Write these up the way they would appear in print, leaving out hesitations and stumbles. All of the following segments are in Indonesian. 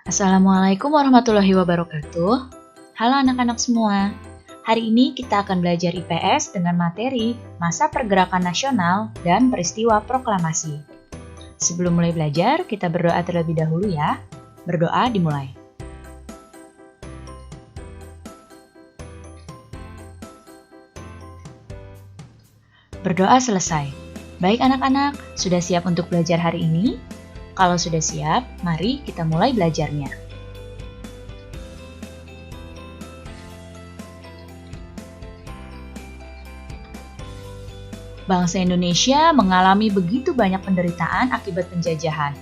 Assalamualaikum warahmatullahi wabarakatuh. Halo anak-anak semua. Hari ini kita akan belajar IPS dengan materi Masa Pergerakan Nasional dan Peristiwa Proklamasi. Sebelum mulai belajar, kita berdoa terlebih dahulu ya. Berdoa dimulai. Berdoa selesai. Baik anak-anak, sudah siap untuk belajar hari ini? Kalau sudah siap, mari kita mulai belajarnya. Bangsa Indonesia mengalami begitu banyak penderitaan akibat penjajahan,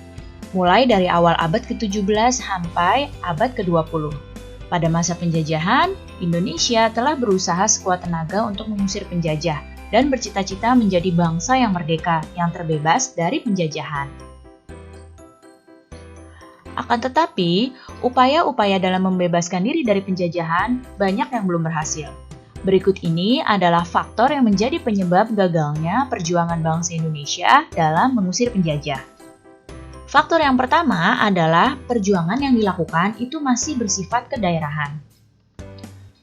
mulai dari awal abad ke-17 sampai abad ke-20. Pada masa penjajahan, Indonesia telah berusaha sekuat tenaga untuk mengusir penjajah dan bercita-cita menjadi bangsa yang merdeka, yang terbebas dari penjajahan. Akan tetapi, upaya-upaya dalam membebaskan diri dari penjajahan banyak yang belum berhasil. Berikut ini adalah faktor yang menjadi penyebab gagalnya perjuangan bangsa Indonesia dalam mengusir penjajah. Faktor yang pertama adalah perjuangan yang dilakukan itu masih bersifat kedaerahan.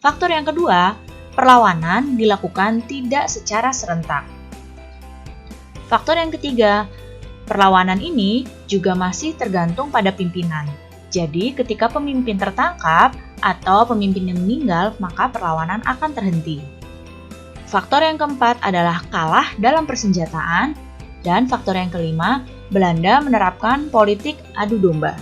Faktor yang kedua, perlawanan dilakukan tidak secara serentak. Faktor yang ketiga, perlawanan ini juga masih tergantung pada pimpinan. Jadi, ketika pemimpin tertangkap atau pemimpinnya meninggal, maka perlawanan akan terhenti. Faktor yang keempat adalah kalah dalam persenjataan. Dan faktor yang kelima, Belanda menerapkan politik adu domba.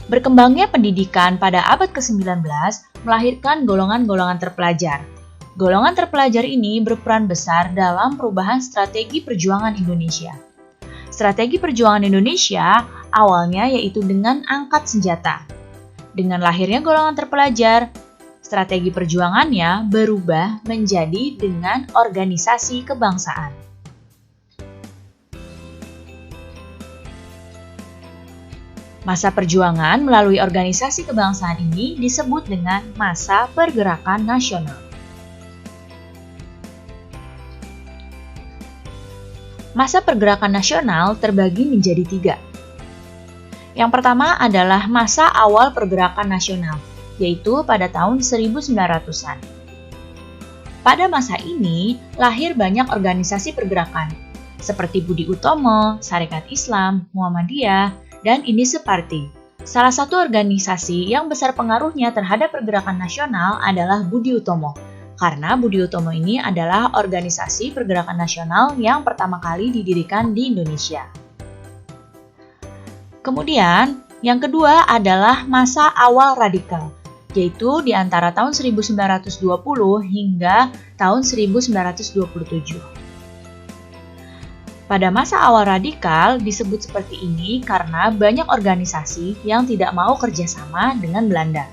Berkembangnya pendidikan pada abad ke-19 melahirkan golongan-golongan terpelajar. Golongan terpelajar ini berperan besar dalam perubahan strategi perjuangan Indonesia. Strategi perjuangan Indonesia awalnya yaitu dengan angkat senjata. Dengan lahirnya golongan terpelajar, strategi perjuangannya berubah menjadi dengan organisasi kebangsaan. Masa perjuangan melalui organisasi kebangsaan ini disebut dengan masa pergerakan nasional. Masa pergerakan nasional terbagi menjadi 3. Yang pertama adalah masa awal pergerakan nasional, yaitu pada tahun 1900-an. Pada masa ini, lahir banyak organisasi pergerakan, seperti Budi Utomo, Sarekat Islam, Muhammadiyah, dan Uni Separti. Salah satu organisasi yang besar pengaruhnya terhadap pergerakan nasional adalah Budi Utomo, karena Budi Utomo ini adalah organisasi pergerakan nasional yang pertama kali didirikan di Indonesia. Kemudian, yang kedua adalah masa awal radikal, yaitu di antara tahun 1920 hingga tahun 1927. Pada masa awal radikal disebut seperti ini karena banyak organisasi yang tidak mau kerjasama dengan Belanda.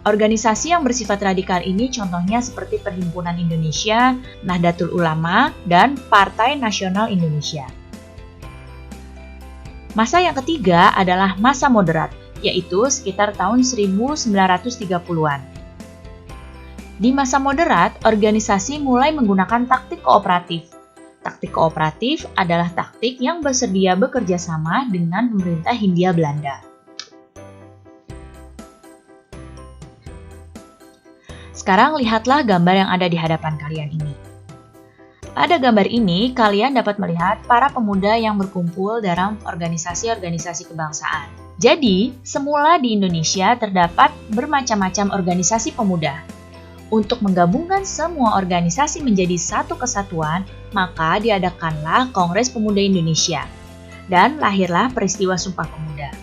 Organisasi yang bersifat radikal ini contohnya seperti Perhimpunan Indonesia, Nahdlatul Ulama, dan Partai Nasional Indonesia. Masa yang ketiga adalah masa moderat, yaitu sekitar tahun 1930-an. Di masa moderat, organisasi mulai menggunakan taktik kooperatif. Taktik kooperatif adalah taktik yang bersedia bekerja sama dengan pemerintah Hindia Belanda. Sekarang lihatlah gambar yang ada di hadapan kalian ini. Pada gambar ini, kalian dapat melihat para pemuda yang berkumpul dalam organisasi-organisasi kebangsaan. Jadi, semula di Indonesia terdapat bermacam-macam organisasi pemuda. Untuk menggabungkan semua organisasi menjadi satu kesatuan, maka diadakanlah Kongres Pemuda Indonesia. Dan lahirlah peristiwa Sumpah Pemuda.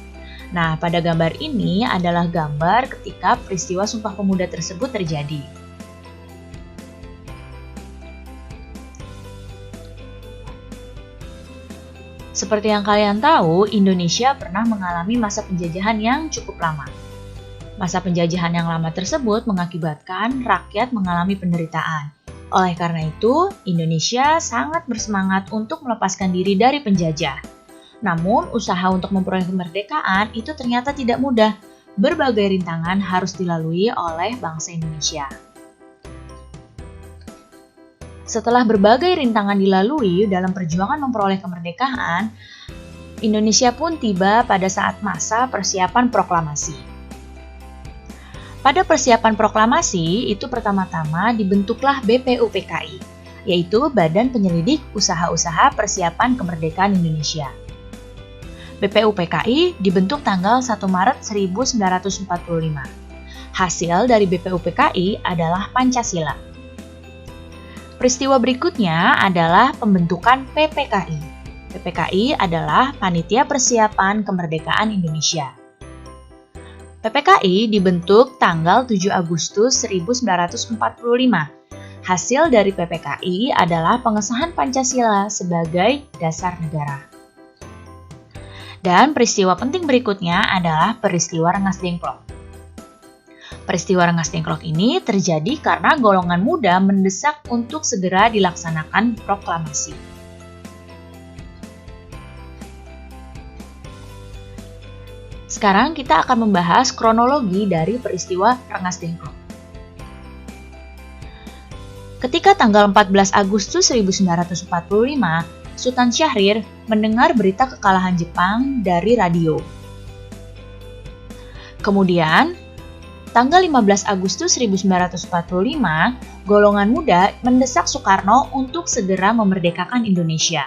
Nah, pada gambar ini adalah gambar ketika peristiwa Sumpah Pemuda tersebut terjadi. Seperti yang kalian tahu, Indonesia pernah mengalami masa penjajahan yang cukup lama. Masa penjajahan yang lama tersebut mengakibatkan rakyat mengalami penderitaan. Oleh karena itu, Indonesia sangat bersemangat untuk melepaskan diri dari penjajah. Namun, usaha untuk memperoleh kemerdekaan itu ternyata tidak mudah. Berbagai rintangan harus dilalui oleh bangsa Indonesia. Setelah berbagai rintangan dilalui dalam perjuangan memperoleh kemerdekaan, Indonesia pun tiba pada saat masa persiapan proklamasi. Pada persiapan proklamasi, itu pertama-tama dibentuklah BPUPKI, yaitu Badan Penyelidik Usaha-Usaha Persiapan Kemerdekaan Indonesia. BPUPKI dibentuk tanggal 1 Maret 1945. Hasil dari BPUPKI adalah Pancasila. Peristiwa berikutnya adalah pembentukan PPKI. PPKI adalah Panitia Persiapan Kemerdekaan Indonesia. PPKI dibentuk tanggal 7 Agustus 1945. Hasil dari PPKI adalah pengesahan Pancasila sebagai dasar negara. Dan peristiwa penting berikutnya adalah peristiwa Rengas Dengklok. Peristiwa Rengas Dengklok ini terjadi karena golongan muda mendesak untuk segera dilaksanakan proklamasi. Sekarang kita akan membahas kronologi dari peristiwa Rengas Dengklok. Ketika tanggal 14 Agustus 1945, Sultan Syahrir mendengar berita kekalahan Jepang dari radio. Kemudian, tanggal 15 Agustus 1945, golongan muda mendesak Soekarno untuk segera memerdekakan Indonesia.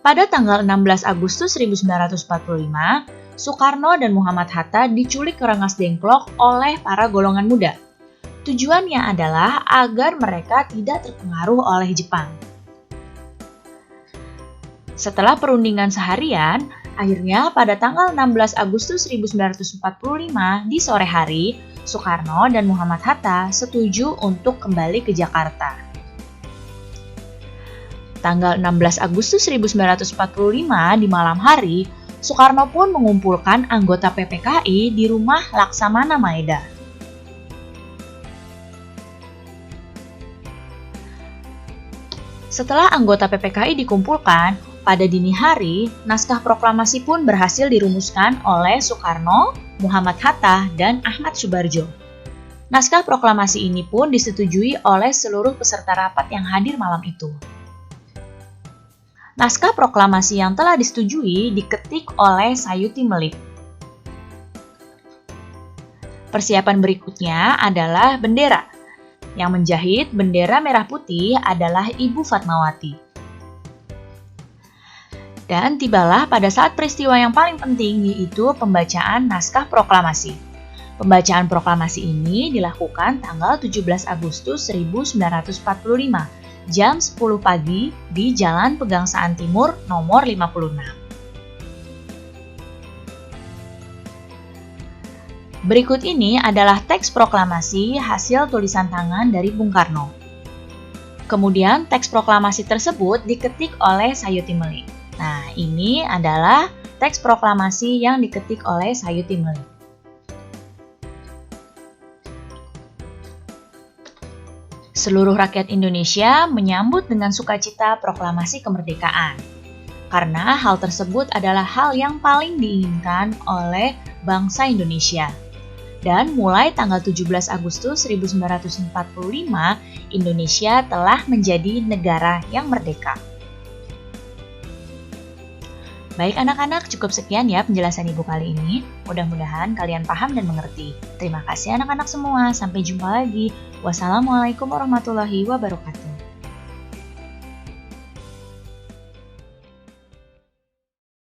Pada tanggal 16 Agustus 1945, Soekarno dan Muhammad Hatta diculik ke Rengas Dengklok oleh para golongan muda. Tujuannya adalah agar mereka tidak terpengaruh oleh Jepang. Setelah perundingan seharian, akhirnya pada tanggal 16 Agustus 1945 di sore hari, Soekarno dan Muhammad Hatta setuju untuk kembali ke Jakarta. Tanggal 16 Agustus 1945 di malam hari, Soekarno pun mengumpulkan anggota PPKI di rumah Laksamana Maeda. Setelah anggota PPKI dikumpulkan, pada dini hari, naskah proklamasi pun berhasil dirumuskan oleh Soekarno, Muhammad Hatta, dan Ahmad Subarjo. Naskah proklamasi ini pun disetujui oleh seluruh peserta rapat yang hadir malam itu. Naskah proklamasi yang telah disetujui diketik oleh Sayuti Melik. Persiapan berikutnya adalah bendera. Yang menjahit bendera merah putih adalah Ibu Fatmawati. Dan tibalah pada saat peristiwa yang paling penting, yaitu pembacaan naskah proklamasi. Pembacaan proklamasi ini dilakukan tanggal 17 Agustus 1945. Jam 10 pagi di Jalan Pegangsaan Timur nomor 56. Berikut ini adalah teks proklamasi hasil tulisan tangan dari Bung Karno. Kemudian teks proklamasi tersebut diketik oleh Sayuti Melik. Nah, ini adalah teks proklamasi yang diketik oleh Sayuti Melik. Seluruh rakyat Indonesia menyambut dengan sukacita proklamasi kemerdekaan. Karena hal tersebut adalah hal yang paling diinginkan oleh bangsa Indonesia. Dan mulai tanggal 17 Agustus 1945, Indonesia telah menjadi negara yang merdeka. Baik anak-anak, cukup sekian ya penjelasan Ibu kali ini. Mudah-mudahan kalian paham dan mengerti. Terima kasih anak-anak semua. Sampai jumpa lagi. Wassalamualaikum warahmatullahi wabarakatuh.